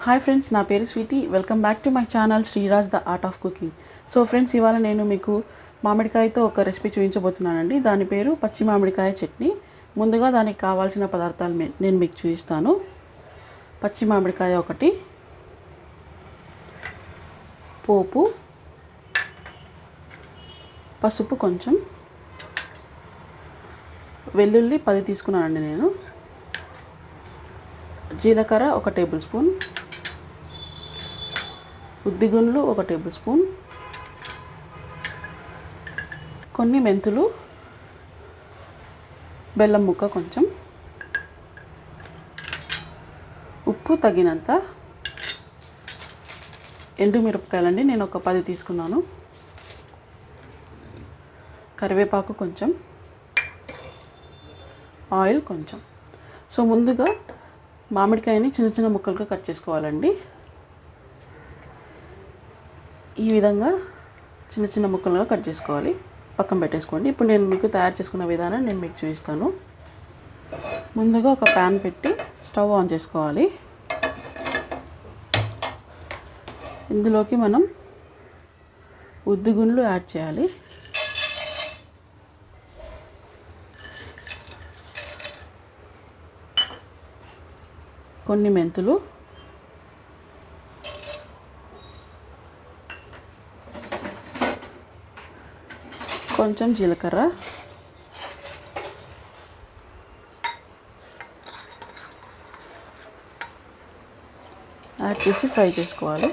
Hi friends, నా పేరు Sweety. Welcome back to my channel Sriraj the art of cooking. So friends, ఇవాళ నేను మీకు మామిడికాయతో ఒక రెసిపీ చూపించబోతున్నానండి. దాని పేరు పచ్చి మామిడికాయ చట్నీ. ముందుగా దానికి కావాల్సిన పదార్థాలు నేను మీకు చూపిస్తాను. పచ్చి మామిడికాయ ఒకటి, పోపు, పసుపు కొంచెం, వెల్లుల్లి 10 తీసుకున్నానండి నేను, జీలకర్ర 1 టేబుల్ స్పూన్, ఉద్దిగుండ్లు 1 టేబుల్ స్పూన్, కొన్ని మెంతులు, బెల్లం ముక్క కొంచెం, ఉప్పు తగినంత, ఎండుమిరపకాయలండి నేను ఒక 10 తీసుకున్నాను, కరివేపాకు కొంచెం, ఆయిల్ కొంచెం. సో ముందుగా మామిడికాయని చిన్న చిన్న ముక్కలుగా కట్ చేసుకోవాలండి. ఈ విధంగా చిన్న చిన్న ముక్కలుగా కట్ చేసుకోవాలి. పక్కన పెట్టేసుకోండి. ఇప్పుడు నేను మీకు తయారు చేసుకున్న విధానం నేను మీకు చూపిస్తాను. ముందుగా ఒక ప్యాన్ పెట్టి స్టవ్ ఆన్ చేసుకోవాలి. ఇందులోకి మనం ఉద్దిగుండ్లు యాడ్ చేయాలి. కొన్ని మెంతులు, కొంచెం జీలకర్ర, యాడ్ చేసి ఫ్రై చేసుకోవాలి.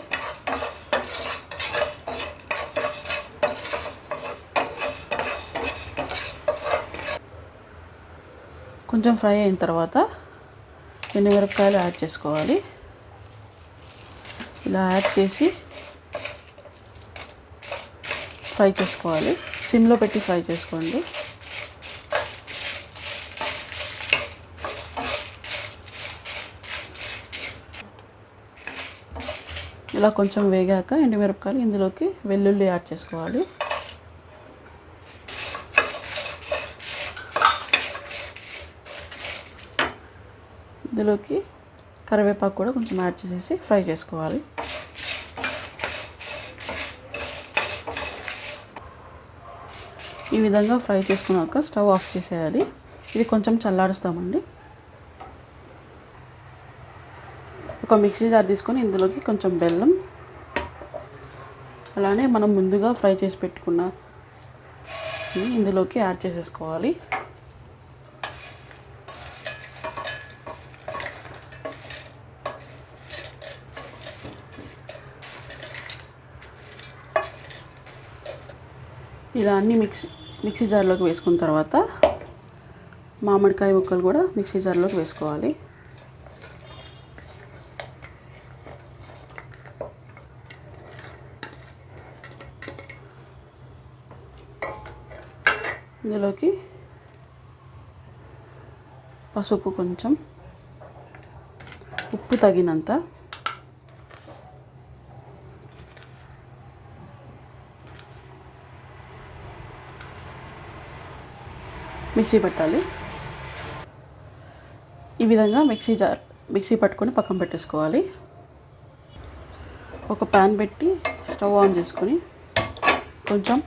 కొంచెం ఫ్రై అయిన తర్వాత ఎండుమిరపకాయలు యాడ్ చేసుకోవాలి. ఇలా యాడ్ చేసి ఫ్రై చేసుకోవాలి. సిమ్లో పెట్టి ఫ్రై చేసుకోండి. ఇలా కొంచెం వేగాక ఎండుమిరపకాయలు ఇందులోకి వెల్లుల్లి యాడ్ చేసుకోవాలి. ఇందులోకి కరివేపాకు కూడా కొంచెం యాడ్ చేసేసి ఫ్రై చేసుకోవాలి. ఈ విధంగా ఫ్రై చేసుకున్నాక స్టవ్ ఆఫ్ చేసేయాలి. ఇది కొంచెం చల్లారుస్తామండి. ఒక మిక్సీ జార్ తీసుకొని ఇందులోకి కొంచెం బెల్లం, అలానే మనం ముందుగా ఫ్రై చేసి పెట్టుకున్న ఇందులోకి యాడ్ చేసేసుకోవాలి. ఇలా అన్ని మిక్సీ జార్లోకి వేసుకున్న తర్వాత మామిడికాయ ముక్కలు కూడా మిక్సీ జార్లోకి వేసుకోవాలి. ఇందులోకి పసుపు కొంచెం, ఉప్పు తగినంత, మిక్సీ పెట్టాలి. ఈ విధంగా మిక్సీ పట్టుకొని పక్కన పెట్టేసుకోవాలి. ఒక ప్యాన్ పెట్టి స్టవ్ ఆన్ చేసుకొని కొంచెం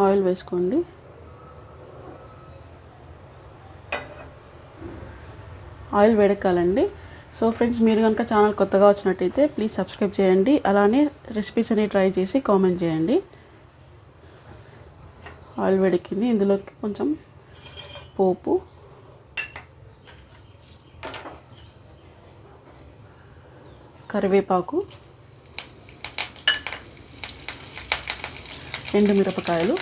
ఆయిల్ వేసుకోండి. ఆయిల్ వేడెక్కాలండి. సో ఫ్రెండ్స్, మీరు కనుక ఛానల్ కొత్తగా వచ్చినట్టయితే ప్లీజ్ సబ్స్క్రైబ్ చేయండి. అలానే రెసిపీస్ అన్ని ట్రై చేసి కామెంట్ చేయండి. ఆయిల్ వేడెక్కింది. ఇందులోకి కొంచెం పోపు, కరివేపాకు, ఎండుమిరపకాయలు,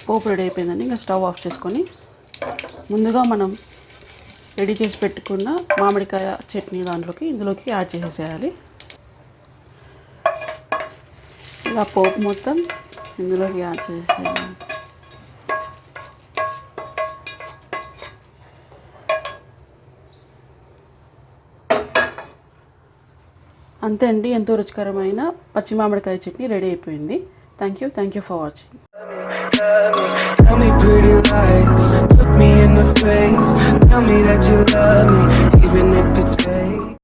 పోపు రెడీ అయిపోయిందండి. ఇంకా స్టవ్ ఆఫ్ చేసుకొని ముందుగా మనం రెడీ చేసి పెట్టుకున్న మామిడికాయ చట్నీ ఇందులోకి యాడ్ చేసేయాలి. ఇలా పోపు మొత్తం ఇందులోకి యాడ్ చేసేయాలి. అంతే అండి, ఎంతో రుచికరమైన పచ్చి మామిడికాయ చట్నీ రెడీ అయిపోయింది. Thank you for watching. Tell me pretty lies, look me in the face. Tell me that you love me, even if it's fake.